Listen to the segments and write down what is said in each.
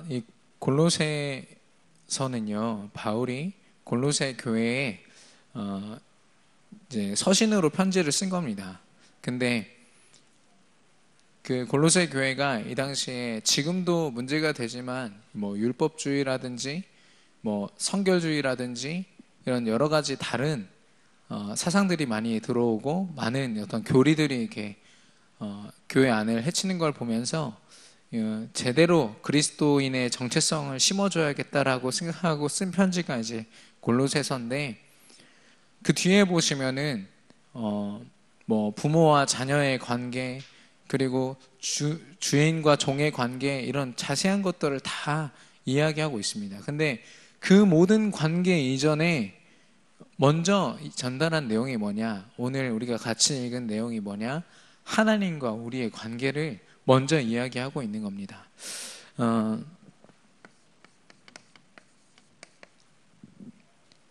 이 골로새서는요, 바울이 골로새 교회에 이제 서신으로 편지를 쓴 겁니다. 근데 그 골로새 교회가 이 당시에 지금도 문제가 되지만 뭐 율법주의라든지 뭐 성결주의라든지 이런 여러 가지 다른 사상들이 많이 들어오고 많은 어떤 교리들이 이렇게 교회 안을 해치는 걸 보면서 제대로 그리스도인의 정체성을 심어줘야겠다라고 생각하고 쓴 편지가 이제 골로새서인데, 그 뒤에 보시면은 뭐 부모와 자녀의 관계, 그리고 주인과 종의 관계, 이런 자세한 것들을 다 이야기하고 있습니다. 근데 그 모든 관계 이전에 먼저 전달한 내용이 뭐냐, 오늘 우리가 같이 읽은 내용이 뭐냐, 하나님과 우리의 관계를 먼저 이야기하고 있는 겁니다.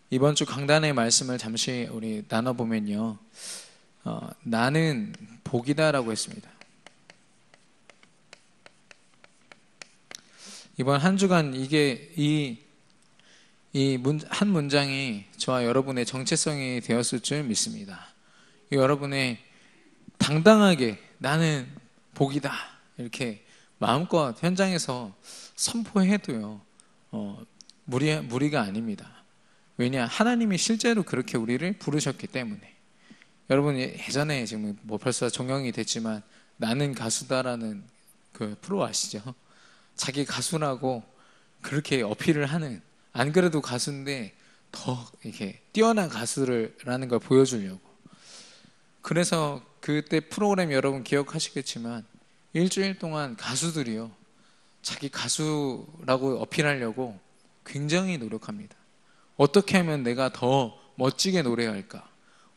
이번 주 강단의 말씀을 잠시 우리 나눠보면요, 나는 복이다라고 했습니다. 이번 한 주간 이 한 문장이 저와 여러분의 정체성이 되었을 줄 믿습니다. 여러분의 당당하게 나는 복이다 이렇게 마음껏 현장에서 선포해도요, 무리가 아닙니다. 왜냐, 하나님이 실제로 그렇게 우리를 부르셨기 때문에. 여러분 예전에 지금 뭐 벌써 종영이 됐지만 나는 가수다라는 그 프로 아시죠? 자기 가수라고 그렇게 어필을 하는, 안 그래도 가수인데 더 이렇게 뛰어난 가수라는 걸 보여주려고. 그래서 그때 프로그램 여러분 기억하시겠지만 일주일 동안 가수들이요, 자기 가수라고 어필하려고 굉장히 노력합니다. 어떻게 하면 내가 더 멋지게 노래할까?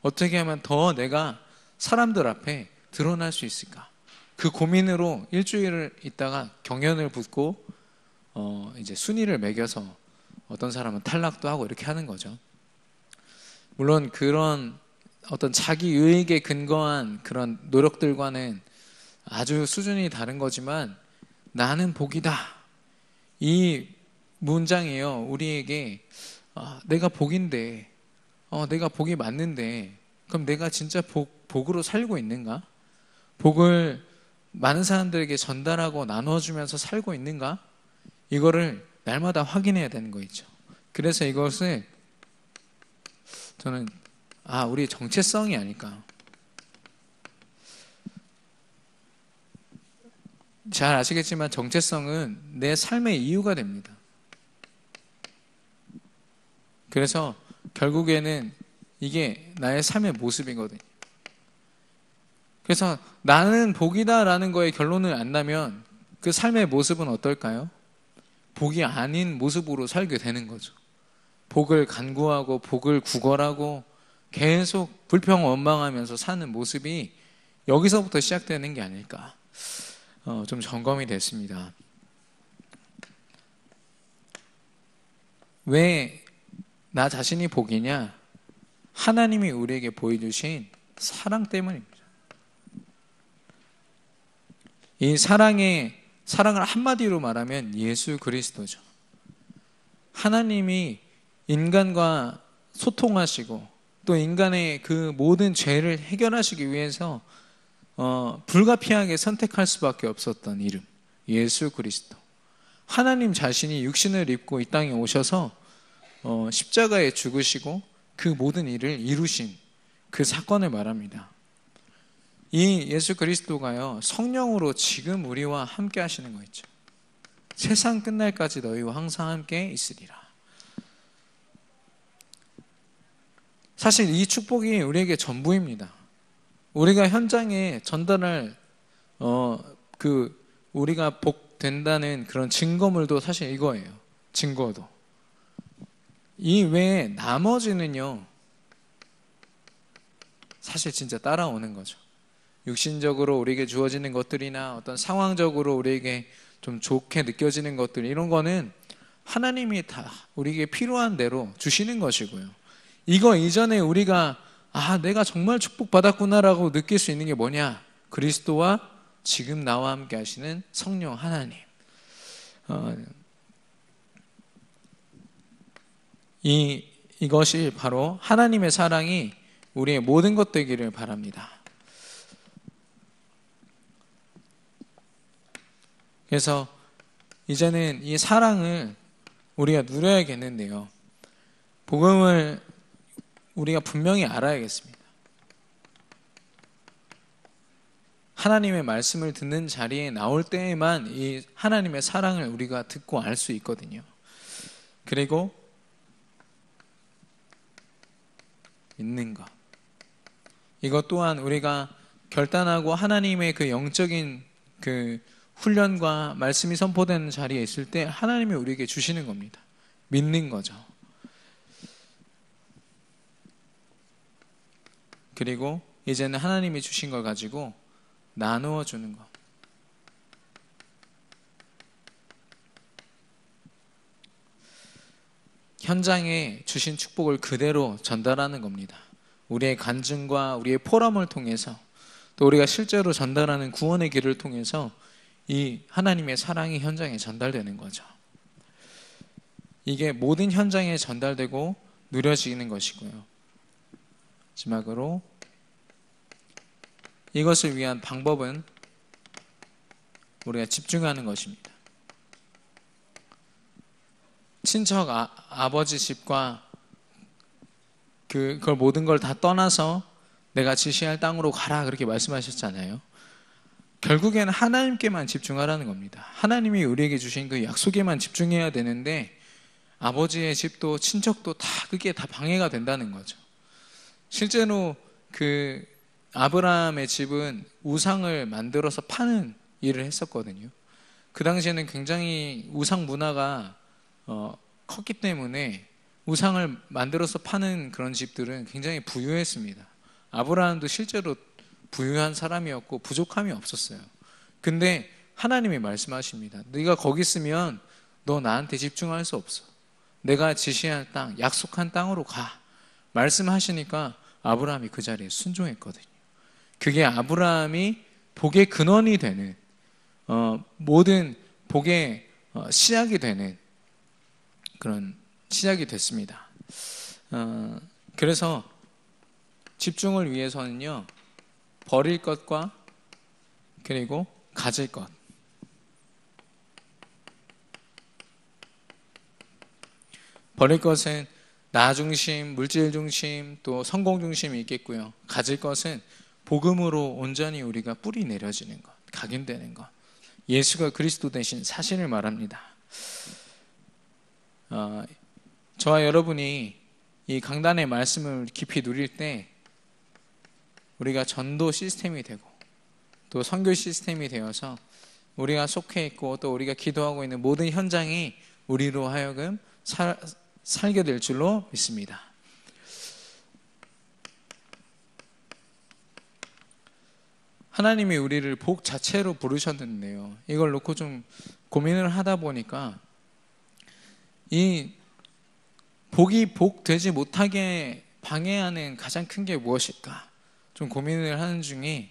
어떻게 하면 더 내가 사람들 앞에 드러날 수 있을까? 그 고민으로 일주일을 있다가 경연을 붙고 이제 순위를 매겨서 어떤 사람은 탈락도 하고 이렇게 하는 거죠. 물론 그런 어떤 자기 의익에 근거한 그런 노력들과는 아주 수준이 다른 거지만, 나는 복이다, 이 문장이요, 우리에게 내가 복인데, 내가 복이 맞는데 그럼 내가 진짜 복으로 살고 있는가? 복을 많은 사람들에게 전달하고 나눠주면서 살고 있는가? 이거를 날마다 확인해야 되는 거 있죠. 그래서 이것을 저는 우리의 정체성이 아닐까. 잘 아시겠지만 정체성은 내 삶의 이유가 됩니다. 그래서 결국에는 이게 나의 삶의 모습이거든요. 그래서 나는 복이다라는 거에 결론을 안 나면 그 삶의 모습은 어떨까요? 복이 아닌 모습으로 살게 되는 거죠. 복을 간구하고 복을 구걸하고 계속 불평원망하면서 사는 모습이 여기서부터 시작되는 게 아닐까. 좀 점검이 됐습니다. 왜 나 자신이 복이냐? 하나님이 우리에게 보여주신 사랑 때문입니다. 이 사랑을 한마디로 말하면 예수 그리스도죠. 하나님이 인간과 소통하시고 또 인간의 그 모든 죄를 해결하시기 위해서 불가피하게 선택할 수밖에 없었던 이름, 예수 그리스도. 하나님 자신이 육신을 입고 이 땅에 오셔서 십자가에 죽으시고 그 모든 일을 이루신 그 사건을 말합니다. 이 예수 그리스도가요, 성령으로 지금 우리와 함께 하시는 거 있죠. 세상 끝날까지 너희와 항상 함께 있으리라. 사실 이 축복이 우리에게 전부입니다. 우리가 현장에 전달할 우리가 복 된다는 그런 증거물도 사실 이거예요. 증거도. 이 외에 나머지는요, 사실 진짜 따라오는 거죠. 육신적으로 우리에게 주어지는 것들이나 어떤 상황적으로 우리에게 좀 좋게 느껴지는 것들, 이런 거는 하나님이 다 우리에게 필요한 대로 주시는 것이고요. 이거 이전에 우리가 내가 정말 축복받았구나라고 느낄 수 있는 게 뭐냐? 그리스도와 지금 나와 함께 하시는 성령 하나님. 어, 이것이 바로 하나님의 사랑이 우리의 모든 것 되기를 바랍니다. 그래서 이제는 이 사랑을 우리가 누려야겠는데요. 복음을 우리가 분명히 알아야겠습니다. 하나님의 말씀을 듣는 자리에 나올 때에만 이 하나님의 사랑을 우리가 듣고 알 수 있거든요. 그리고 믿는 것. 이것 또한 우리가 결단하고 하나님의 그 영적인 그 훈련과 말씀이 선포되는 자리에 있을 때 하나님이 우리에게 주시는 겁니다. 믿는 거죠. 그리고 이제는 하나님이 주신 걸 가지고 나누어 주는 것. 현장에 주신 축복을 그대로 전달하는 겁니다. 우리의 간증과 우리의 포럼을 통해서 또 우리가 실제로 전달하는 구원의 길을 통해서 이 하나님의 사랑이 현장에 전달되는 거죠. 이게 모든 현장에 전달되고 누려지는 것이고요. 마지막으로 이것을 위한 방법은 우리가 집중하는 것입니다. 친척 아버지 집과 그걸 모든 걸 다 떠나서 내가 지시할 땅으로 가라 그렇게 말씀하셨잖아요. 결국에는 하나님께만 집중하라는 겁니다. 하나님이 우리에게 주신 그 약속에만 집중해야 되는데 아버지의 집도 친척도 다 그게 다 방해가 된다는 거죠. 실제로 그 아브라함의 집은 우상을 만들어서 파는 일을 했었거든요. 그 당시에는 굉장히 우상 문화가 컸기 때문에 우상을 만들어서 파는 그런 집들은 굉장히 부유했습니다. 아브라함도 실제로 부유한 사람이었고 부족함이 없었어요. 근데 하나님이 말씀하십니다. 네가 거기 있으면 너 나한테 집중할 수 없어. 내가 지시한 땅, 약속한 땅으로 가. 말씀하시니까 아브라함이 그 자리에 순종했거든요. 그게 아브라함이 복의 근원이 되는 모든 복의 시작이 되는 그런 시작이 됐습니다. 그래서 집중을 위해서는요, 버릴 것과 그리고 가질 것. 버릴 것은 나 중심, 물질 중심, 또 성공 중심이 있겠고요. 가질 것은 복음으로 온전히 우리가 뿌리 내려지는 것, 각인되는 것. 예수가 그리스도 되신 사실을 말합니다. 저와 여러분이 이 강단의 말씀을 깊이 누릴 때 우리가 전도 시스템이 되고 또 선교 시스템이 되어서 우리가 속해 있고 또 우리가 기도하고 있는 모든 현장이 우리로 하여금 살게 될 줄로 믿습니다. 하나님이 우리를 복 자체로 부르셨는데요. 이걸 놓고 좀 고민을 하다 보니까 이 복이 복 되지 못하게 방해하는 가장 큰 게 무엇일까? 좀 고민을 하는 중에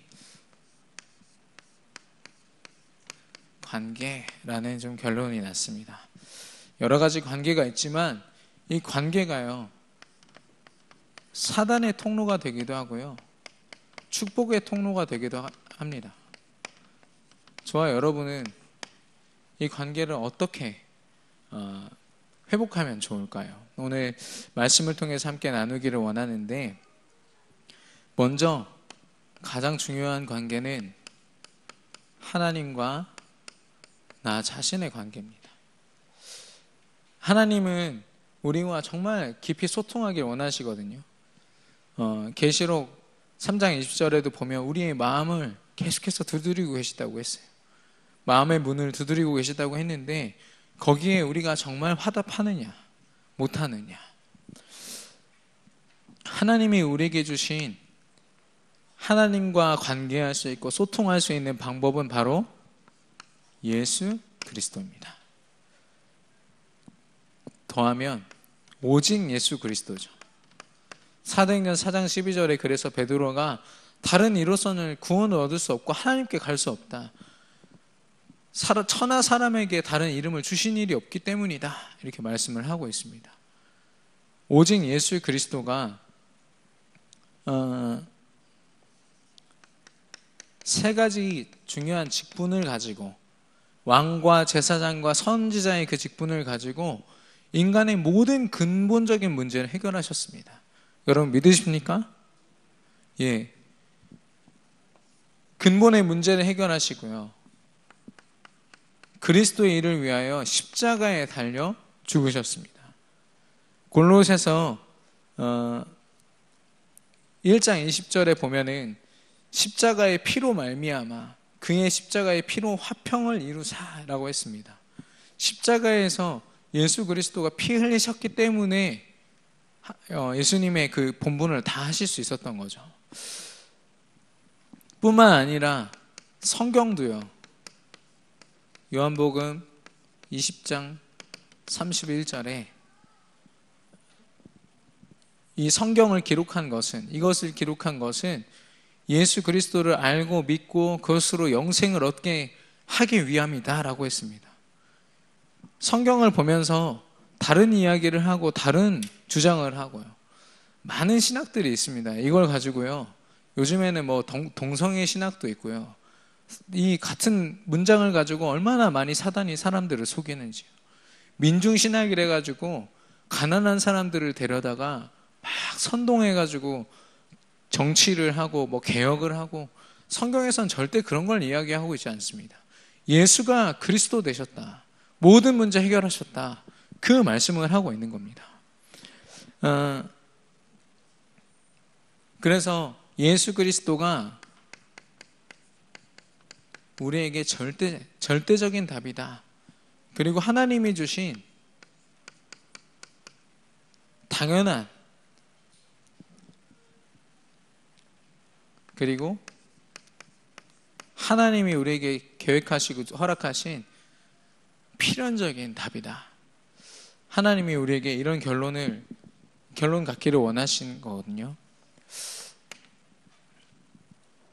관계라는 좀 결론이 났습니다. 여러 가지 관계가 있지만 이 관계가요, 사단의 통로가 되기도 하고요, 축복의 통로가 되기도 합니다. 저와 여러분은 이 관계를 어떻게 회복하면 좋을까요? 오늘 말씀을 통해서 함께 나누기를 원하는데, 먼저 가장 중요한 관계는 하나님과 나 자신의 관계입니다. 하나님은 우리와 정말 깊이 소통하길 원하시거든요. 계시록 3장 20절에도 보면 우리의 마음을 계속해서 두드리고 계시다고 했어요. 마음의 문을 두드리고 계시다고 했는데 거기에 우리가 정말 화답하느냐 못하느냐, 하나님이 우리에게 주신 하나님과 관계할 수 있고 소통할 수 있는 방법은 바로 예수 그리스도입니다. 더하면 오직 예수 그리스도죠. 사도행전 4장 12절에 그래서 베드로가 다른 이로서는 구원을 얻을 수 없고 하나님께 갈 수 없다. 천하 사람에게 다른 이름을 주신 일이 없기 때문이다. 이렇게 말씀을 하고 있습니다. 오직 예수 그리스도가 세 가지 중요한 직분을 가지고, 왕과 제사장과 선지자의 그 직분을 가지고 인간의 모든 근본적인 문제를 해결하셨습니다. 여러분 믿으십니까? 예. 근본의 문제를 해결하시고요. 그리스도의 일을 위하여 십자가에 달려 죽으셨습니다. 골로새서 1장 20절에 보면은 십자가의 피로 말미암아 그의 십자가의 피로 화평을 이루사라고 했습니다. 십자가에서 예수 그리스도가 피 흘리셨기 때문에 예수님의 그 본분을 다 하실 수 있었던 거죠. 뿐만 아니라 성경도요. 요한복음 20장 31절에 이 성경을 기록한 것은, 이것을 기록한 것은 예수 그리스도를 알고 믿고 그것으로 영생을 얻게 하기 위함이다 라고 했습니다. 성경을 보면서 다른 이야기를 하고 다른 주장을 하고요. 많은 신학들이 있습니다. 이걸 가지고요. 요즘에는 뭐 동성애 신학도 있고요. 이 같은 문장을 가지고 얼마나 많이 사단이 사람들을 속이는지요. 민중신학이래 가지고 가난한 사람들을 데려다가 막 선동해 가지고 정치를 하고 뭐 개혁을 하고, 성경에서는 절대 그런 걸 이야기하고 있지 않습니다. 예수가 그리스도 되셨다, 모든 문제 해결하셨다, 그 말씀을 하고 있는 겁니다. 그래서 예수 그리스도가 우리에게 절대적인 답이다. 그리고 하나님이 주신 당연한, 그리고 하나님이 우리에게 계획하시고 허락하신 필연적인 답이다. 하나님이 우리에게 이런 결론 갖기를 원하시는 거거든요.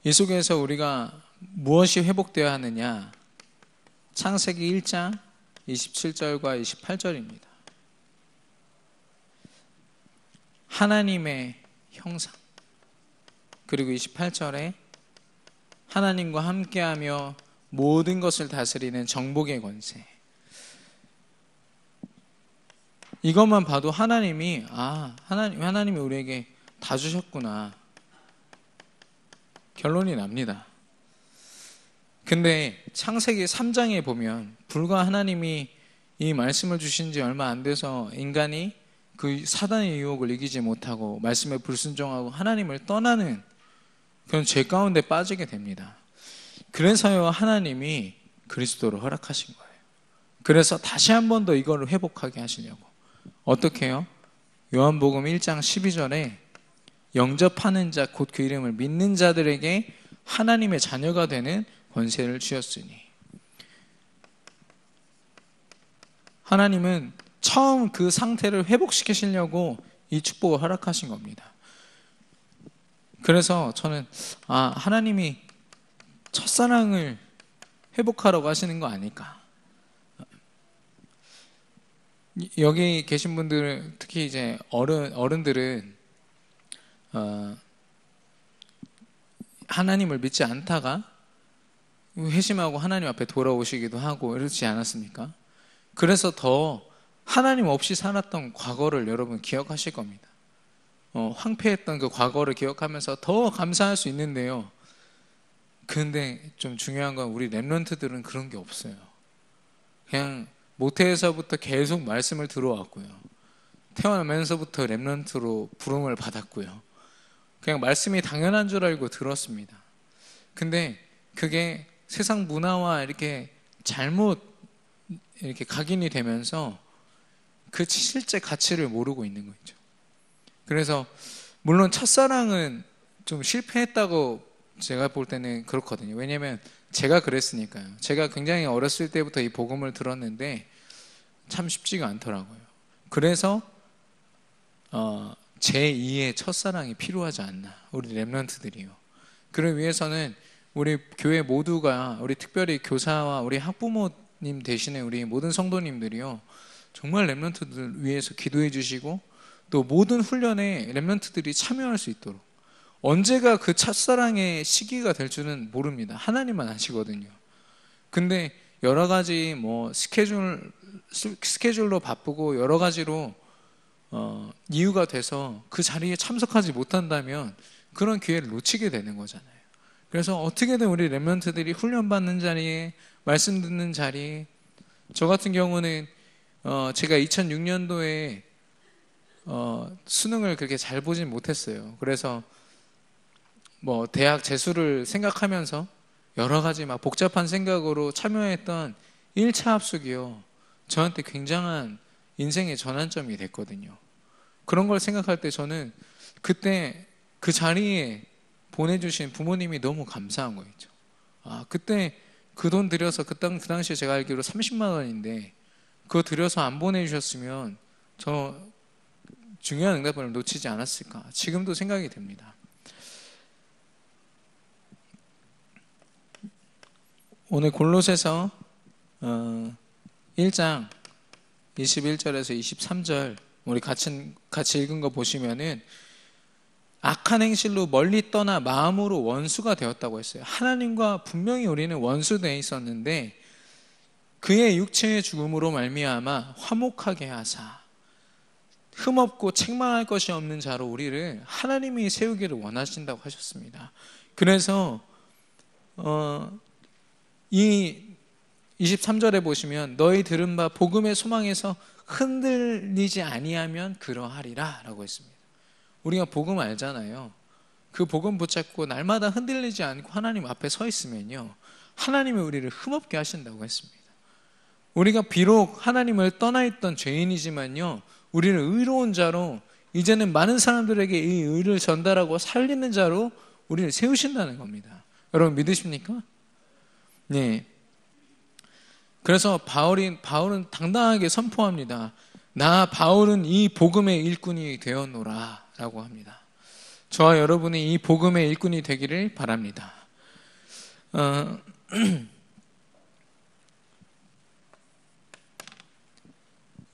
이 속에서 우리가 무엇이 회복되어야 하느냐? 창세기 1장 27절과 28절입니다. 하나님의 형상. 그리고 28절에 하나님과 함께하며 모든 것을 다스리는 정복의 권세. 이것만 봐도 하나님이 우리에게 다 주셨구나, 결론이 납니다. 근데 창세기 3장에 보면 불과 하나님이 이 말씀을 주신 지 얼마 안 돼서 인간이 그 사단의 유혹을 이기지 못하고 말씀에 불순종하고 하나님을 떠나는 그런 죄 가운데 빠지게 됩니다. 그래서요, 하나님이 그리스도를 허락하신 거예요. 그래서 다시 한 번 더 이걸 회복하게 하시려고. 어떻게 해요? 요한복음 1장 12절에 영접하는 자 곧 그 이름을 믿는 자들에게 하나님의 자녀가 되는 권세를 주셨으니. 하나님은 처음 그 상태를 회복시키시려고 이 축복을 허락하신 겁니다. 그래서 저는 하나님이 첫사랑을 회복하라고 하시는 거 아닐까. 여기 계신 분들, 특히 이제 어른들은 하나님을 믿지 않다가 회심하고 하나님 앞에 돌아오시기도 하고 이러지 않았습니까? 그래서 더 하나님 없이 살았던 과거를 여러분 기억하실 겁니다. 황폐했던 그 과거를 기억하면서 더 감사할 수 있는데요. 근데 좀 중요한 건 우리 렘넌트들은 그런 게 없어요. 그냥 모태에서부터 계속 말씀을 들어왔고요. 태어나면서부터 렘넌트로 부름을 받았고요. 그냥 말씀이 당연한 줄 알고 들었습니다. 근데 그게 세상 문화와 이렇게 잘못 이렇게 각인이 되면서 그 실제 가치를 모르고 있는 거죠. 그래서 물론 첫사랑은 좀 실패했다고 제가 볼 때는 그렇거든요. 왜냐하면 제가 그랬으니까요. 제가 굉장히 어렸을 때부터 이 복음을 들었는데 참 쉽지가 않더라고요. 그래서 제2의 첫사랑이 필요하지 않나, 우리 렘넌트들이요. 그를 위해서는 우리 교회 모두가, 우리 특별히 교사와 우리 학부모님 대신에 우리 모든 성도님들이요, 정말 렘넌트들 위해서 기도해 주시고, 또 모든 훈련에 렘넌트들이 참여할 수 있도록, 언제가 그 첫사랑의 시기가 될 줄은 모릅니다. 하나님만 아시거든요. 근데 여러 가지 스케줄로 바쁘고 여러 가지로 이유가 돼서 그 자리에 참석하지 못한다면 그런 기회를 놓치게 되는 거잖아요. 그래서 어떻게든 우리 렘넌트들이 훈련받는 자리에, 말씀 듣는 자리에, 저 같은 경우는 제가 2006년도에 수능을 그렇게 잘 보진 못했어요. 그래서 대학 재수를 생각하면서 여러 가지 막 복잡한 생각으로 참여했던 1차 합숙이요, 저한테 굉장한 인생의 전환점이 됐거든요. 그런 걸 생각할 때 저는 그때 그 자리에 보내주신 부모님이 너무 감사한 거 있죠. 그때 그 돈 들여서 그 당시에 제가 알기로 30만 원인데 그거 들여서 안 보내주셨으면 저 중요한 응답을 놓치지 않았을까, 지금도 생각이 됩니다. 오늘 골로새서 1장 21절에서 23절 우리 같이 읽은 거 보시면은, 악한 행실로 멀리 떠나 마음으로 원수가 되었다고 했어요. 하나님과 분명히 우리는 원수되어 있었는데 그의 육체의 죽음으로 말미암아 화목하게 하사 흠없고 책망할 것이 없는 자로 우리를 하나님이 세우기를 원하신다고 하셨습니다. 그래서 이 23절에 보시면, 너희 들은 바 복음의 소망에서 흔들리지 아니하면 그러하리라 라고 했습니다. 우리가 복음 알잖아요. 그 복음 붙잡고 날마다 흔들리지 않고 하나님 앞에 서 있으면요, 하나님이 우리를 흠없게 하신다고 했습니다. 우리가 비록 하나님을 떠나 있던 죄인이지만요, 우리를 의로운 자로, 이제는 많은 사람들에게 이 의를 전달하고 살리는 자로 우리를 세우신다는 겁니다. 여러분 믿으십니까? 네. 그래서 바울은 당당하게 선포합니다. 나 바울은 이 복음의 일꾼이 되었노라 라고 합니다. 저와 여러분이 이 복음의 일꾼이 되기를 바랍니다.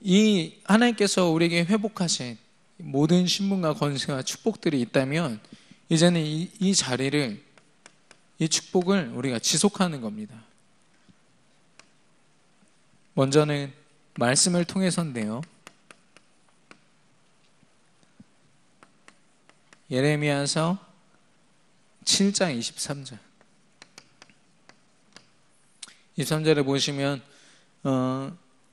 이 하나님께서 우리에게 회복하신 모든 신분과 권세와 축복들이 있다면 이제는 이 자리를, 이 축복을 우리가 지속하는 겁니다. 먼저는 말씀을 통해서인데요, 예레미야서 7장 23절 23절에 보시면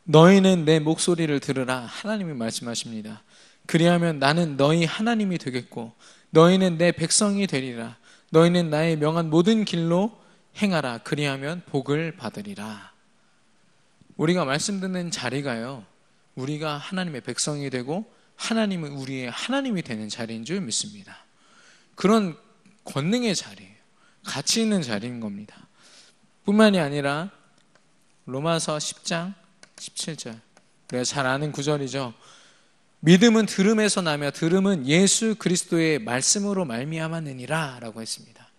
너희는 내 목소리를 들으라, 하나님이 말씀하십니다. 그리하면 나는 너희 하나님이 되겠고 너희는 내 백성이 되리라. 너희는 나의 명한 모든 길로 행하라. 그리하면 복을 받으리라. 우리가 말씀 듣는 자리가요, 우리가 하나님의 백성이 되고 하나님은 우리의 하나님이 되는 자리인 줄 믿습니다. 그런 권능의 자리예요. 가치 있는 자리인 겁니다. 뿐만이 아니라 로마서 10장 17절, 우리가 잘 아는 구절이죠. 믿음은 들음에서 나며 들음은 예수 그리스도의 말씀으로 말미암았느니라 라고 했습니다.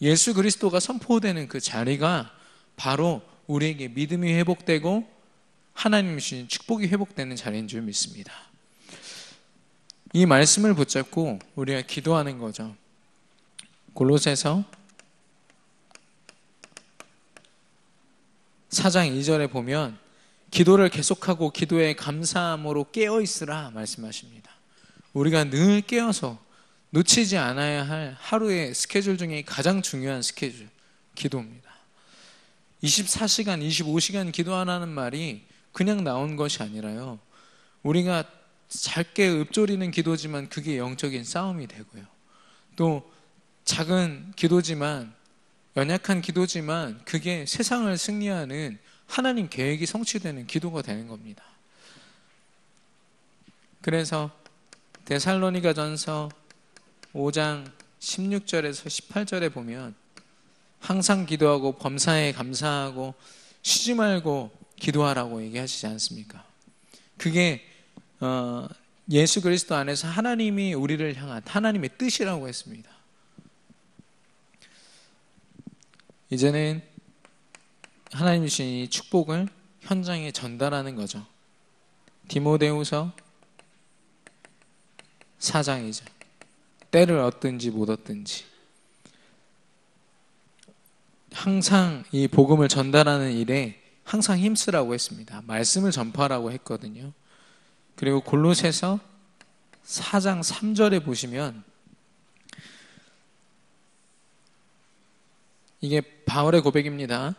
예수 그리스도가 선포되는 그 자리가 바로 우리에게 믿음이 회복되고 하나님이 주신 축복이 회복되는 자리인 줄 믿습니다. 이 말씀을 붙잡고 우리가 기도하는 거죠. 골로새서 4장 2절에 보면 기도를 계속하고 기도에 감사함으로 깨어있으라 말씀하십니다. 우리가 늘 깨어서 놓치지 않아야 할 하루의 스케줄 중에 가장 중요한 스케줄, 기도입니다. 24시간, 25시간 기도하라는 말이 그냥 나온 것이 아니라요, 우리가 짧게 읊조리는 기도지만 그게 영적인 싸움이 되고요, 또 작은 기도지만, 연약한 기도지만 그게 세상을 승리하는 하나님 계획이 성취되는 기도가 되는 겁니다. 그래서 데살로니가전서 5장 16절에서 18절에 보면 항상 기도하고 범사에 감사하고 쉬지 말고 기도하라고 얘기하시지 않습니까? 그게 예수 그리스도 안에서 하나님이 우리를 향한 하나님의 뜻이라고 했습니다. 이제는 하나님 주신 이 축복을 현장에 전달하는 거죠. 디모데후서 4장이죠. 때를 얻든지 못 얻든지 항상 이 복음을 전달하는 일에 항상 힘쓰라고 했습니다. 말씀을 전파하라고 했거든요. 그리고 골로새서 4장 3절에 보시면 이게 바울의 고백입니다.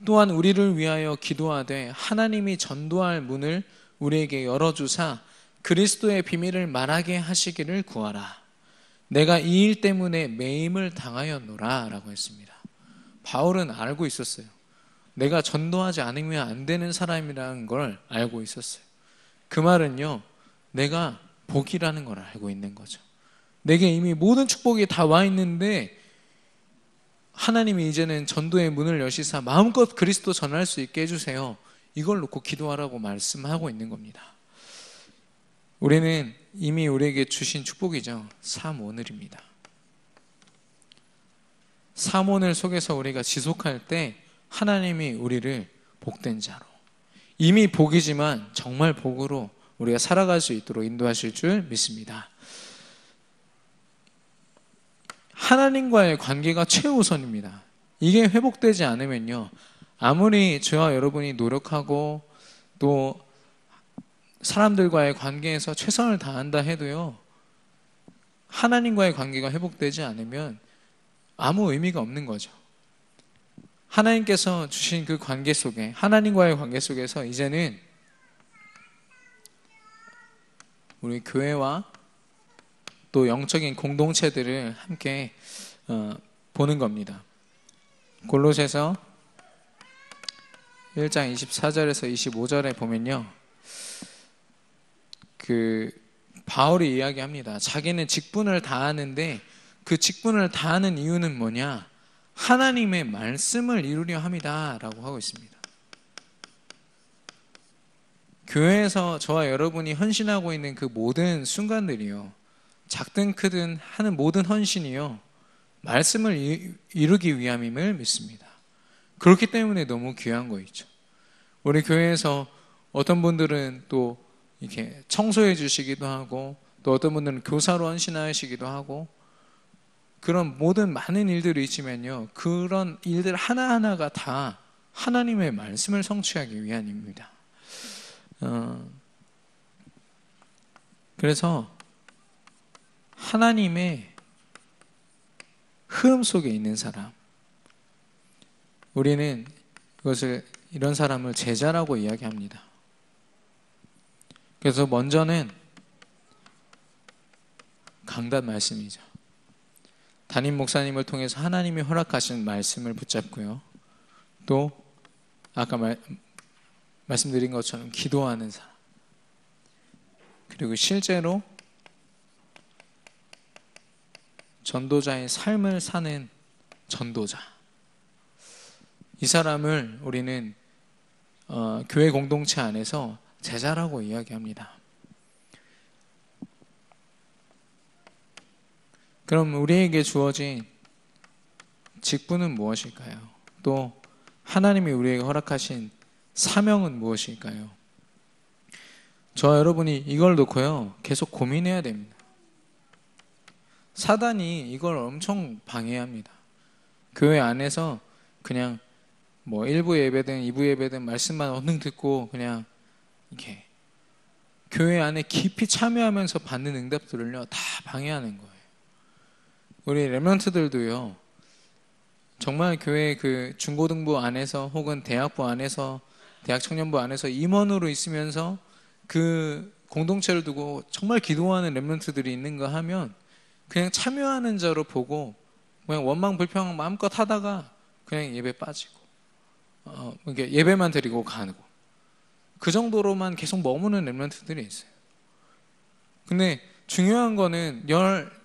또한 우리를 위하여 기도하되 하나님이 전도할 문을 우리에게 열어주사 그리스도의 비밀을 말하게 하시기를 구하라. 내가 이 일 때문에 매임을 당하였노라 라고 했습니다. 바울은 알고 있었어요. 내가 전도하지 않으면 안 되는 사람이라는 걸 알고 있었어요. 그 말은요, 내가 복이라는 걸 알고 있는 거죠. 내게 이미 모든 축복이 다 와 있는데 하나님이 이제는 전도의 문을 여시사 마음껏 그리스도 전할 수 있게 해주세요. 이걸 놓고 기도하라고 말씀하고 있는 겁니다. 우리는 이미 우리에게 주신 축복이죠. 삼오늘입니다. 삼오늘 속에서 우리가 지속할 때 하나님이 우리를 복된 자로, 이미 복이지만 정말 복으로 우리가 살아갈 수 있도록 인도하실 줄 믿습니다. 하나님과의 관계가 최우선입니다. 이게 회복되지 않으면요, 아무리 저와 여러분이 노력하고 또 사람들과의 관계에서 최선을 다한다 해도요, 하나님과의 관계가 회복되지 않으면 아무 의미가 없는 거죠. 하나님께서 주신 그 관계 속에, 하나님과의 관계 속에서 이제는 우리 교회와 또 영적인 공동체들을 함께 보는 겁니다. 골로새서 1장 24절에서 25절에 보면요, 바울이 이야기합니다. 자기는 직분을 다하는데 그 직분을 다하는 이유는 뭐냐? 하나님의 말씀을 이루려 함이다 라고 하고 있습니다. 교회에서 저와 여러분이 헌신하고 있는 그 모든 순간들이요, 작든 크든 하는 모든 헌신이요, 말씀을 이루기 위함임을 믿습니다. 그렇기 때문에 너무 귀한 거 있죠. 우리 교회에서 어떤 분들은 또 이렇게 청소해 주시기도 하고, 또 어떤 분들은 교사로 헌신하시기도 하고, 그런 모든 많은 일들이 있지만요, 그런 일들 하나하나가 다 하나님의 말씀을 성취하기 위함입니다. 그래서 하나님의 흐름 속에 있는 사람, 우리는 이런 사람을 제자라고 이야기합니다. 그래서 먼저는 강단 말씀이죠. 담임 목사님을 통해서 하나님이 허락하신 말씀을 붙잡고요, 또 아까 말씀드린 것처럼 기도하는 사람, 그리고 실제로 전도자의 삶을 사는 전도자, 이 사람을 우리는 교회 공동체 안에서 제자라고 이야기합니다. 그럼 우리에게 주어진 직분은 무엇일까요? 또 하나님이 우리에게 허락하신 사명은 무엇일까요? 저와 여러분이 이걸 놓고요, 계속 고민해야 됩니다. 사단이 이걸 엄청 방해합니다. 교회 안에서 그냥 뭐 1부 예배든 2부 예배든 말씀만 언능 듣고 그냥 이렇게 교회 안에 깊이 참여하면서 받는 응답들을요, 다 방해하는 거예요. 우리 렘넌트들도요, 정말 교회 그 중고등부 안에서 혹은 대학부 안에서, 대학 청년부 안에서 임원으로 있으면서 그 공동체를 두고 정말 기도하는 렘넌트들이 있는가 하면 그냥 참여하는 자로 보고 그냥 원망 불평 마음껏 하다가 그냥 예배 빠지고 이렇게 예배만 드리고 가고, 그 정도로만 계속 머무는 렘넌트들이 있어요. 근데 중요한 거는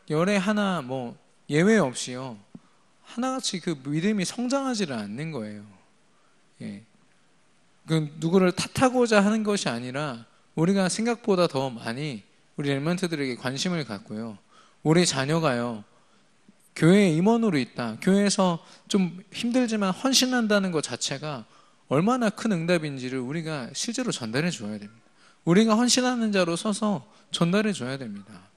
열에 하나 뭐 예외 없이요, 하나같이 그 믿음이 성장하지를 않는 거예요. 예. 그 누구를 탓하고자 하는 것이 아니라 우리가 생각보다 더 많이 우리 렘넌트들에게 관심을 갖고요, 우리 자녀가요, 교회의 임원으로 있다. 교회에서 좀 힘들지만 헌신한다는 것 자체가 얼마나 큰 응답인지를 우리가 실제로 전달해 줘야 됩니다. 우리가 헌신하는 자로 서서 전달해 줘야 됩니다.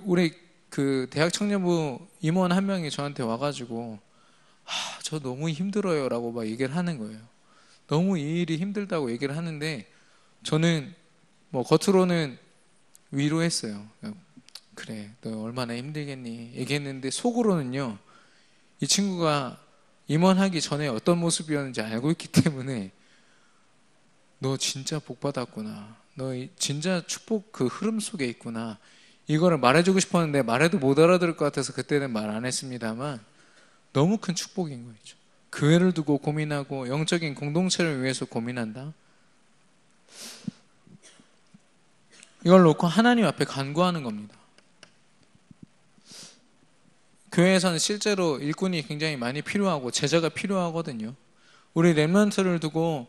우리 그 대학 청년부 임원 한 명이 저한테 와가지고 저 너무 힘들어요 라고 막 얘기를 하는 거예요. 너무 이 일이 힘들다고 얘기를 하는데 저는 뭐 겉으로는 위로했어요. 그래, 너 얼마나 힘들겠니 얘기했는데 속으로는요, 이 친구가 임원하기 전에 어떤 모습이었는지 알고 있기 때문에 너 진짜 복 받았구나, 너 진짜 축복 그 흐름 속에 있구나, 이거를 말해주고 싶었는데 말해도 못 알아들을 것 같아서 그때는 말 안 했습니다만 너무 큰 축복인 거죠. 교회를 두고 고민하고 영적인 공동체를 위해서 고민한다. 이걸 놓고 하나님 앞에 간구하는 겁니다. 교회에서는 실제로 일꾼이 굉장히 많이 필요하고 제자가 필요하거든요. 우리 렘넌트를 두고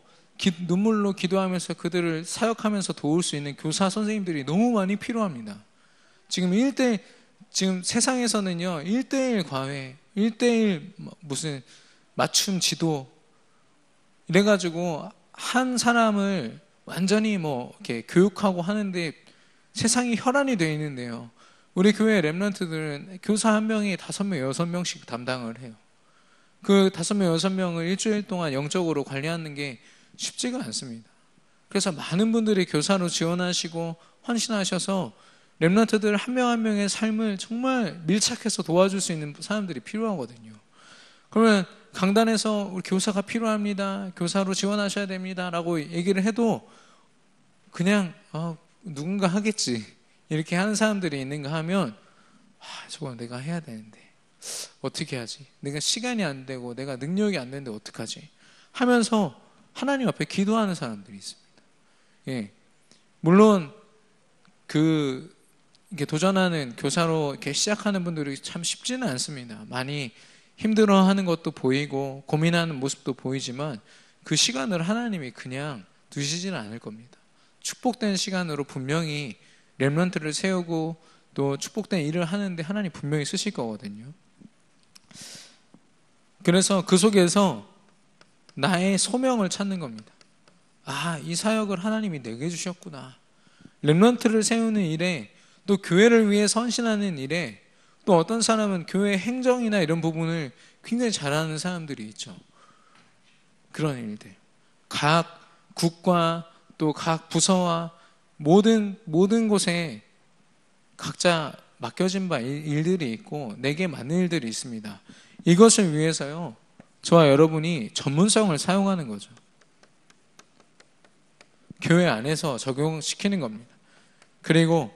눈물로 기도하면서 그들을 사역하면서 도울 수 있는 교사 선생님들이 너무 많이 필요합니다. 지금 세상에서는요, 1:1 과외, 1:1 무슨 맞춤 지도 이래가지고 한 사람을 완전히 뭐 이렇게 교육하고 하는데 세상이 혈안이 되어 있는데요, 우리 교회 렘넌트들은 교사 한 명이 5명, 6명씩 담당을 해요. 그 5명, 6명을 일주일 동안 영적으로 관리하는 게 쉽지가 않습니다. 그래서 많은 분들이 교사로 지원하시고 헌신하셔서 렘넌트들 한 명 한 명의 삶을 정말 밀착해서 도와줄 수 있는 사람들이 필요하거든요. 그러면 강단에서 우리 교사가 필요합니다, 교사로 지원하셔야 됩니다 라고 얘기를 해도 그냥 누군가 하겠지 이렇게 하는 사람들이 있는가 하면 저거 내가 해야 되는데 어떻게 하지, 내가 시간이 안 되고 내가 능력이 안 되는데 어떡하지 하면서 하나님 앞에 기도하는 사람들이 있습니다. 예. 물론 이렇게 도전하는 교사로 이렇게 시작하는 분들이 참 쉽지는 않습니다. 많이 힘들어하는 것도 보이고 고민하는 모습도 보이지만 그 시간을 하나님이 그냥 두시지는 않을 겁니다. 축복된 시간으로 분명히 렘넌트를 세우고 또 축복된 일을 하는데 하나님 분명히 쓰실 거거든요. 그래서 그 속에서 나의 소명을 찾는 겁니다. 이 사역을 하나님이 내게 주셨구나. 렘넌트를 세우는 일에, 또 교회를 위해 헌신하는 일에, 또 어떤 사람은 교회 행정이나 이런 부분을 굉장히 잘하는 사람들이 있죠. 그런 일들, 각 국과 또 각 부서와 모든 곳에 각자 맡겨진 바 일들이 있고 내게 맞는 일들이 있습니다. 이것을 위해서요, 저와 여러분이 전문성을 사용하는 거죠. 교회 안에서 적용시키는 겁니다. 그리고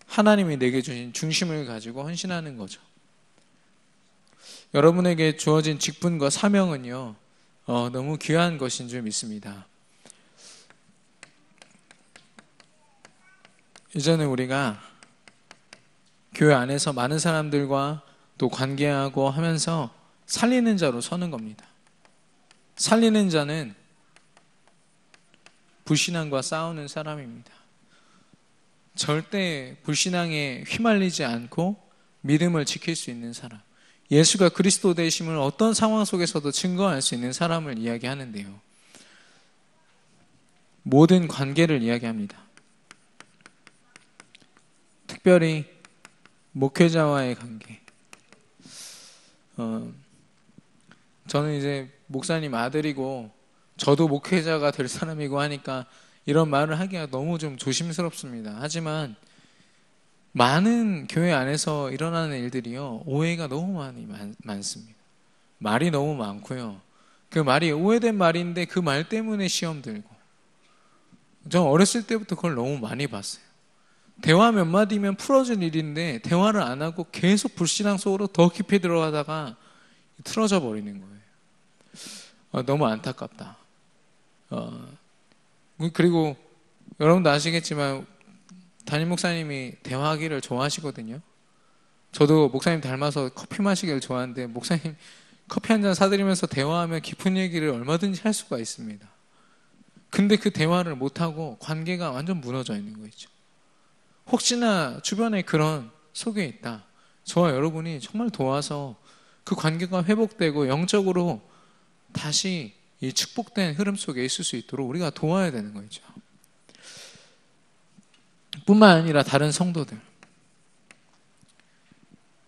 하나님이 내게 주신 중심을 가지고 헌신하는 거죠. 여러분에게 주어진 직분과 사명은요, 너무 귀한 것인 줄 믿습니다. 이제는 우리가 교회 안에서 많은 사람들과 또 관계하고 하면서 살리는 자로 서는 겁니다. 살리는 자는 불신앙과 싸우는 사람입니다. 절대 불신앙에 휘말리지 않고 믿음을 지킬 수 있는 사람, 예수가 그리스도 되심을 어떤 상황 속에서도 증거할 수 있는 사람을 이야기하는데요, 모든 관계를 이야기합니다. 특별히 목회자와의 관계. 저는 이제 목사님 아들이고 저도 목회자가 될 사람이고 하니까 이런 말을 하기가 너무 좀 조심스럽습니다. 하지만 많은 교회 안에서 일어나는 일들이요, 오해가 너무 많습니다. 말이 너무 많고요, 그 말이 오해된 말인데 그 말 때문에 시험 들고. 저 어렸을 때부터 그걸 너무 많이 봤어요. 대화 몇 마디면 풀어질 일인데 대화를 안 하고 계속 불신앙 속으로 더 깊이 들어가다가 틀어져 버리는 거예요. 너무 안타깝다. 그리고 여러분도 아시겠지만 담임 목사님이 대화하기를 좋아하시거든요. 저도 목사님 닮아서 커피 마시기를 좋아하는데 목사님 커피 한 잔 사드리면서 대화하면 깊은 얘기를 얼마든지 할 수가 있습니다. 근데 그 대화를 못하고 관계가 완전 무너져 있는 거 있죠. 혹시나 주변에 그런 속에 있다, 저와 여러분이 정말 도와서 그 관계가 회복되고 영적으로 다시 이 축복된 흐름 속에 있을 수 있도록 우리가 도와야 되는 거죠. 뿐만 아니라 다른 성도들,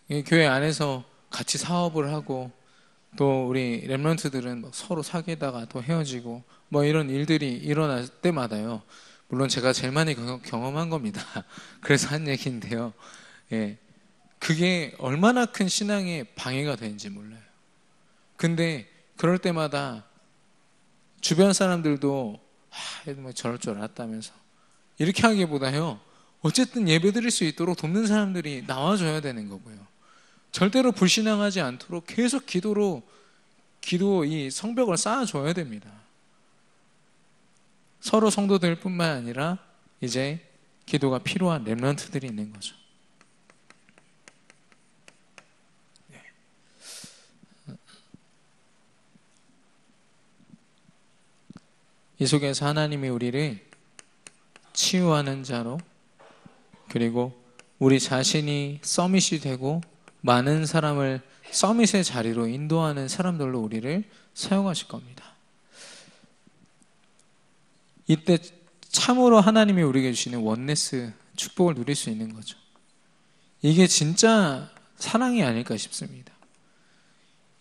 이 교회 안에서 같이 사업을 하고 또 우리 렘넌트들은 서로 사귀다가 또 헤어지고 뭐 이런 일들이 일어날 때마다요. 물론 제가 제일 많이 경험한 겁니다. 그래서 한 얘기인데요. 예, 그게 얼마나 큰 신앙에 방해가 되는지 몰라요. 근데 그럴 때마다 주변 사람들도 뭐 저럴 줄 알았다면서 이렇게 하기보다요. 어쨌든 예배 드릴 수 있도록 돕는 사람들이 나와줘야 되는 거고요. 절대로 불신앙하지 않도록 계속 기도 이 성벽을 쌓아줘야 됩니다. 서로 성도들 뿐만 아니라 이제 기도가 필요한 렘넌트들이 있는 거죠. 이 속에서 하나님이 우리를 치유하는 자로, 그리고 우리 자신이 서밋이 되고 많은 사람을 서밋의 자리로 인도하는 사람들로 우리를 사용하실 겁니다. 이때 참으로 하나님이 우리에게 주시는 원네스 축복을 누릴 수 있는 거죠. 이게 진짜 사랑이 아닐까 싶습니다.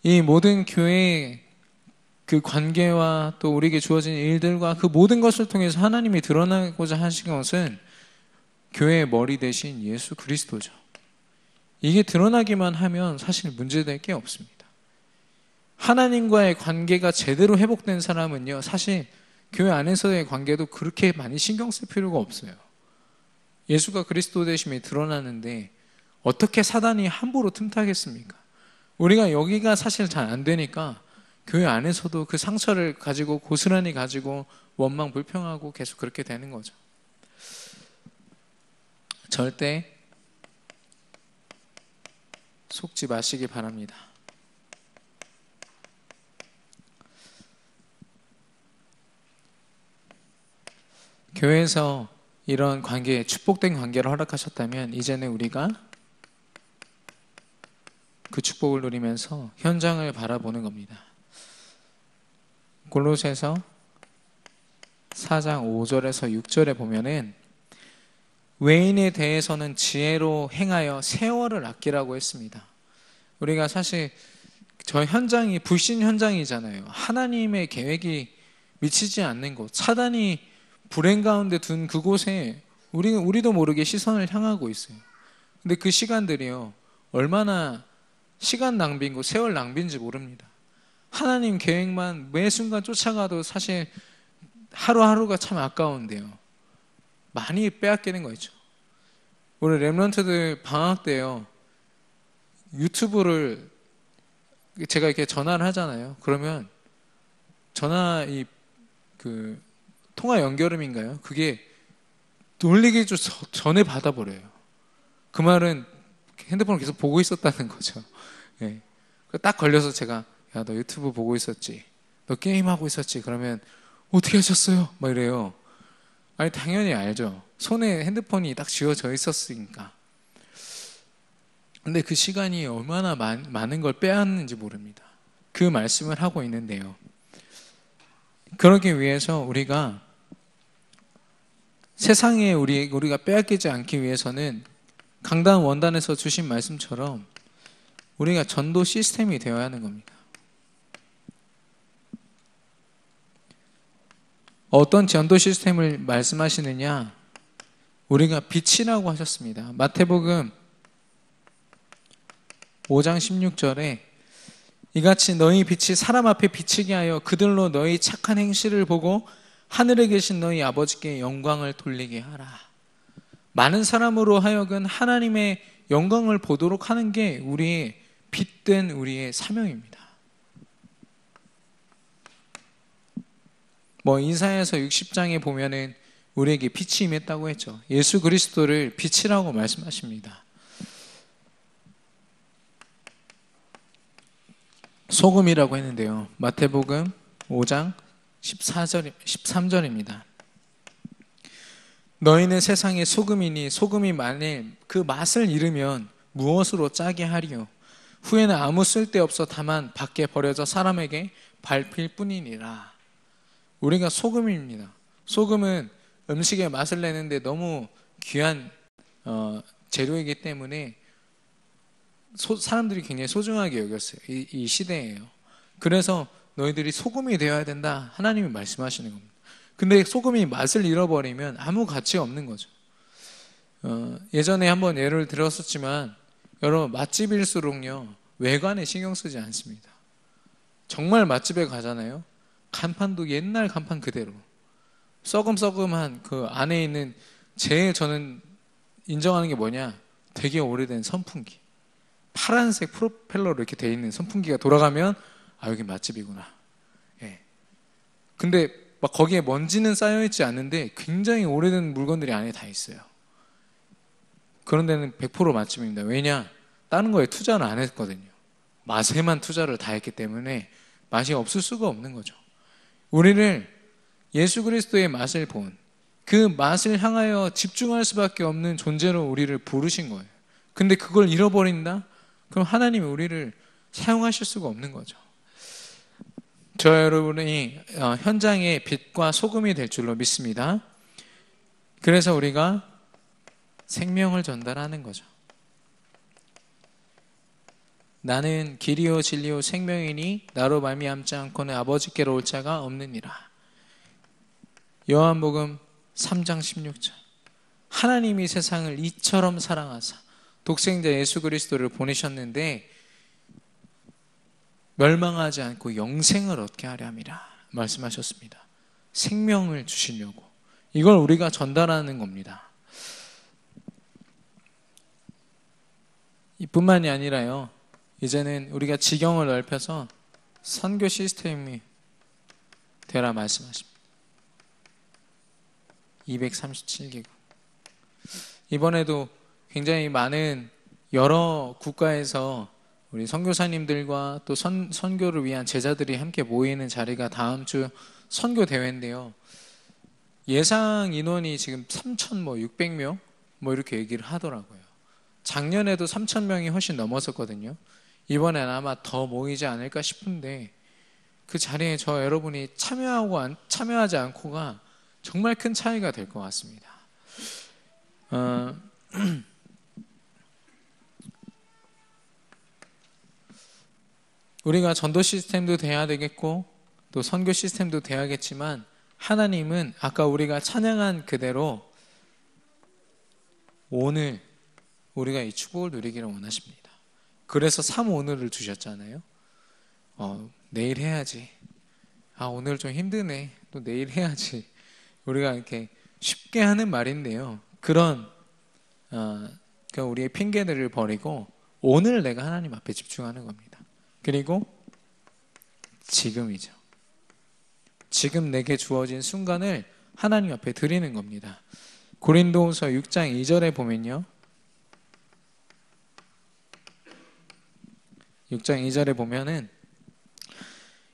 이 모든 교회의 그 관계와 또 우리에게 주어진 일들과 그 모든 것을 통해서 하나님이 드러나고자 하신 것은 교회의 머리 대신 예수 그리스도죠. 이게 드러나기만 하면 사실 문제될 게 없습니다. 하나님과의 관계가 제대로 회복된 사람은요, 사실 교회 안에서의 관계도 그렇게 많이 신경 쓸 필요가 없어요. 예수가 그리스도 되심이 드러나는데 어떻게 사단이 함부로 틈타겠습니까? 우리가 여기가 사실 잘 안 되니까 교회 안에서도 그 상처를 가지고 고스란히 가지고 원망 불평하고 계속 그렇게 되는 거죠. 절대 속지 마시기 바랍니다. 교회에서 이런 관계, 축복된 관계를 허락하셨다면 이제는 우리가 그 축복을 누리면서 현장을 바라보는 겁니다. 골로새서 4장 5절에서 6절에 보면은 외인에 대해서는 지혜로 행하여 세월을 아끼라고 했습니다. 우리가 사실 저 현장이 불신 현장이잖아요. 하나님의 계획이 미치지 않는 곳, 사단이 불행 가운데 둔 그곳에 우리도 모르게 시선을 향하고 있어요. 근데 그 시간들이요, 얼마나 시간 낭비고 세월 낭비인지 모릅니다. 하나님 계획만 매 순간 쫓아가도 사실 하루하루가 참 아까운데요. 많이 빼앗기는 거 있죠. 우리 렘넌트들 방학 때요, 유튜브를 제가 이렇게 전화를 하잖아요. 그러면 전화 통화 연결음인가요? 그게 놀리기 전에 받아버려요. 그 말은 핸드폰을 계속 보고 있었다는 거죠. 네. 딱 걸려서 제가, 야, 너 유튜브 보고 있었지? 너 게임하고 있었지? 그러면 어떻게 하셨어요? 막 이래요. 아니, 당연히 알죠. 손에 핸드폰이 딱 쥐어져 있었으니까. 근데 그 시간이 얼마나 많은 걸 빼앗는지 모릅니다. 그 말씀을 하고 있는데요. 그러기 위해서 우리가 세상에 우리가 빼앗기지 않기 위해서는 강단 원단에서 주신 말씀처럼 우리가 전도 시스템이 되어야 하는 겁니다. 어떤 전도 시스템을 말씀하시느냐? 우리가 빛이라고 하셨습니다. 마태복음 5장 16절에 이같이 너희 빛이 사람 앞에 비치게 하여 그들로 너희 착한 행실을 보고 하늘에 계신 너희 아버지께 영광을 돌리게 하라. 많은 사람으로 하여금 하나님의 영광을 보도록 하는 게 우리의 빛된 우리의 사명입니다. 이사야서 60장에 보면은 우리에게 빛이 임했다고 했죠. 예수 그리스도를 빛이라고 말씀하십니다. 소금이라고 했는데요. 마태복음 5장 13절입니다. 너희는 세상의 소금이니 소금이 만일 그 맛을 잃으면 무엇으로 짜게 하리요? 후에는 아무 쓸데없어 다만 밖에 버려져 사람에게 밟힐 뿐이니라. 우리가 소금입니다. 소금은 음식의 맛을 내는데 너무 귀한 재료이기 때문에 사람들이 굉장히 소중하게 여겼어요. 이 시대예요. 그래서 너희들이 소금이 되어야 된다, 하나님이 말씀하시는 겁니다. 근데 소금이 맛을 잃어버리면 아무 가치가 없는 거죠. 예전에 한번 예를 들었었지만 여러분, 맛집일수록요 외관에 신경 쓰지 않습니다. 정말 맛집에 가잖아요. 간판도 옛날 간판 그대로, 썩음썩음한 그 안에 있는, 제일 저는 인정하는 게 뭐냐, 되게 오래된 선풍기, 파란색 프로펠러로 이렇게 돼 있는 선풍기가 돌아가면 아, 여기 맛집이구나. 예. 근데 막 거기에 먼지는 쌓여있지 않는데 굉장히 오래된 물건들이 안에 다 있어요. 그런 데는 100% 맛집입니다. 왜냐? 다른 거에 투자를 안 했거든요. 맛에만 투자를 다 했기 때문에 맛이 없을 수가 없는 거죠. 우리를 예수 그리스도의 맛을 본 그 맛을 향하여 집중할 수밖에 없는 존재로 우리를 부르신 거예요. 근데 그걸 잃어버린다? 그럼 하나님이 우리를 사용하실 수가 없는 거죠. 저 여러분이 현장의 빛과 소금이 될 줄로 믿습니다. 그래서 우리가 생명을 전달하는 거죠. 나는 길이요 진리요 생명이니 나로 말미암지 않고는 아버지께로 올 자가 없느니라. 요한복음 3장 16절. 하나님이 세상을 이처럼 사랑하사 독생자 예수 그리스도를 보내셨는데 멸망하지 않고 영생을 얻게 하려 함이라 말씀하셨습니다. 생명을 주시려고. 이걸 우리가 전달하는 겁니다. 이뿐만이 아니라요, 이제는 우리가 지경을 넓혀서 선교 시스템이 되라 말씀하십니다. 237개국. 이번에도 굉장히 많은 여러 국가에서 우리 선교사님들과 또 선교를 위한 제자들이 함께 모이는 자리가 다음 주 선교 대회인데요. 예상 인원이 지금 3,600명 이렇게 얘기를 하더라고요. 작년에도 3,000명이 훨씬 넘었었거든요. 이번엔 아마 더 모이지 않을까 싶은데 그 자리에 저 여러분이 참여하지 않고가 정말 큰 차이가 될 것 같습니다. 우리가 전도 시스템도 돼야 되겠고 또 선교 시스템도 돼야겠지만 하나님은 아까 우리가 찬양한 그대로 오늘 우리가 이 축복을 누리기를 원하십니다. 그래서 3오늘을 주셨잖아요. 내일 해야지. 오늘 좀 힘드네. 또 내일 해야지. 우리가 이렇게 쉽게 하는 말인데요. 그런 우리의 핑계들을 버리고 오늘 내가 하나님 앞에 집중하는 겁니다. 그리고 지금이죠. 지금 내게 주어진 순간을 하나님 앞에 드리는 겁니다. 고린도후서 6장 2절에 보면요. 6장 2절에 보면은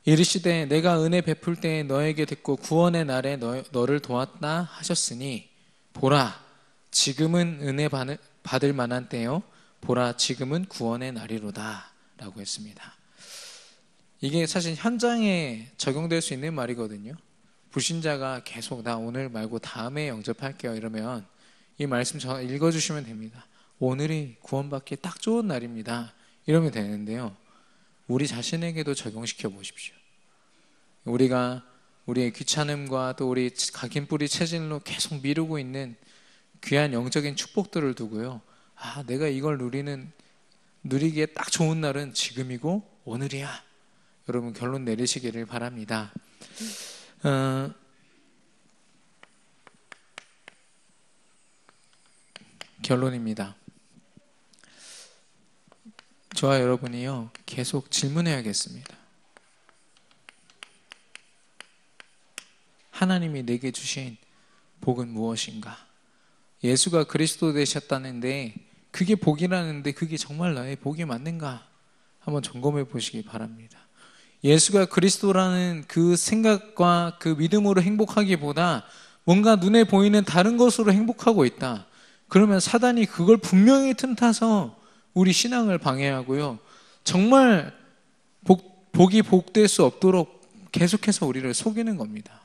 이르시되 내가 은혜 베풀 때에 너에게 듣고 구원의 날에 너를 도왔다 하셨으니 보라 지금은 은혜 받을 만한 때요 보라 지금은 구원의 날이로다 라고 했습니다. 이게 사실 현장에 적용될 수 있는 말이거든요. 불신자가 계속 나 오늘 말고 다음에 영접할게요 이러면 이 말씀 읽어주시면 됩니다. 오늘이 구원받기 딱 좋은 날입니다 이러면 되는데요. 우리 자신에게도 적용시켜 보십시오. 우리가 우리의 귀찮음과 또 우리 각인뿌리 체질로 계속 미루고 있는 귀한 영적인 축복들을 두고요. 내가 이걸 누리기에 딱 좋은 날은 지금이고 오늘이야. 여러분 결론 내리시기를 바랍니다. 결론입니다. 저와 여러분이요 계속 질문해야겠습니다. 하나님이 내게 주신 복은 무엇인가? 예수가 그리스도 되셨다는데 그게 복이라는데 그게 정말 나의 복이 맞는가? 한번 점검해 보시기 바랍니다. 예수가 그리스도라는 그 생각과 그 믿음으로 행복하기보다 뭔가 눈에 보이는 다른 것으로 행복하고 있다. 그러면 사단이 그걸 분명히 틈타서 우리 신앙을 방해하고요. 정말 복이 복될 수 없도록 계속해서 우리를 속이는 겁니다.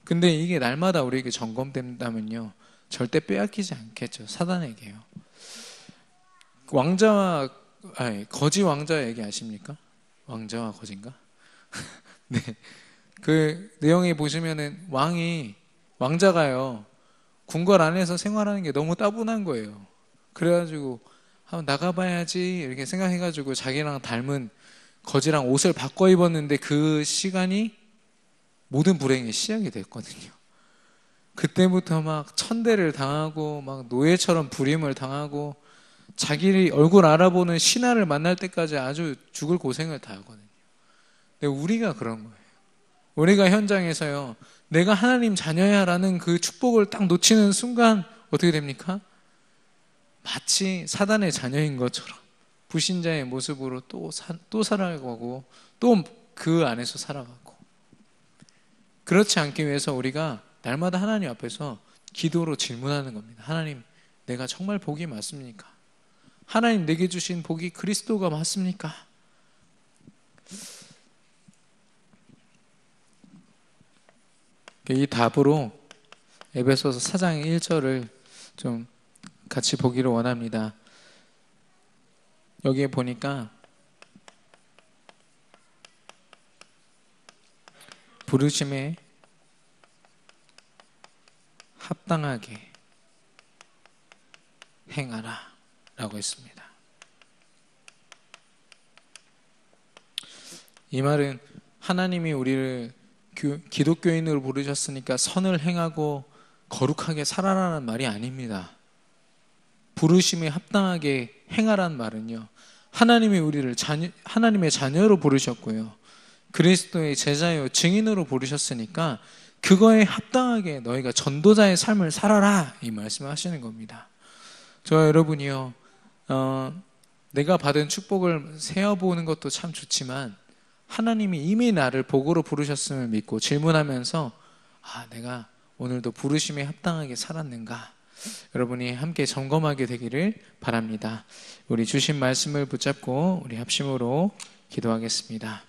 근데 이게 날마다 우리에게 점검된다면요, 절대 빼앗기지 않겠죠. 사단에게요. 거지 왕자 얘기 아십니까? 왕자와 거지인가? 네. 그 내용에 보시면은 왕자가요, 궁궐 안에서 생활하는 게 너무 따분한 거예요. 그래가지고 한번 나가봐야지 이렇게 생각해가지고 자기랑 닮은 거지랑 옷을 바꿔 입었는데 그 시간이 모든 불행의 시작이 됐거든요. 그때부터 막 천대를 당하고 막 노예처럼 부림을 당하고 자기 얼굴 알아보는 신하를 만날 때까지 아주 죽을 고생을 다 하거든요. 근데 우리가 그런 거예요. 우리가 현장에서요, 내가 하나님 자녀야 라는 그 축복을 딱 놓치는 순간 어떻게 됩니까? 마치 사단의 자녀인 것처럼 불신자의 모습으로 또 살아가고 또 그 안에서 살아가고. 그렇지 않기 위해서 우리가 날마다 하나님 앞에서 기도로 질문하는 겁니다. 하나님, 내가 정말 복이 맞습니까? 하나님 내게 주신 복이 그리스도가 맞습니까? 이 답으로 에베소서 4장 1절을 좀 같이 보기를 원합니다. 여기에 보니까 부르심에 합당하게 행하라 라고 했습니다. 이 말은 하나님이 우리를 기독교인으로 부르셨으니까 선을 행하고 거룩하게 살아라는 말이 아닙니다. 부르심에 합당하게 행하라는 말은요, 하나님이 우리를 하나님의 자녀로 부르셨고요, 그리스도의 제자요 증인으로 부르셨으니까 그거에 합당하게 너희가 전도자의 삶을 살아라, 이 말씀을 하시는 겁니다. 저와 여러분이요, 내가 받은 축복을 세어보는 것도 참 좋지만 하나님이 이미 나를 복으로 부르셨음을 믿고 질문하면서 내가 오늘도 부르심에 합당하게 살았는가, 여러분이 함께 점검하게 되기를 바랍니다. 우리 주신 말씀을 붙잡고 우리 합심으로 기도하겠습니다.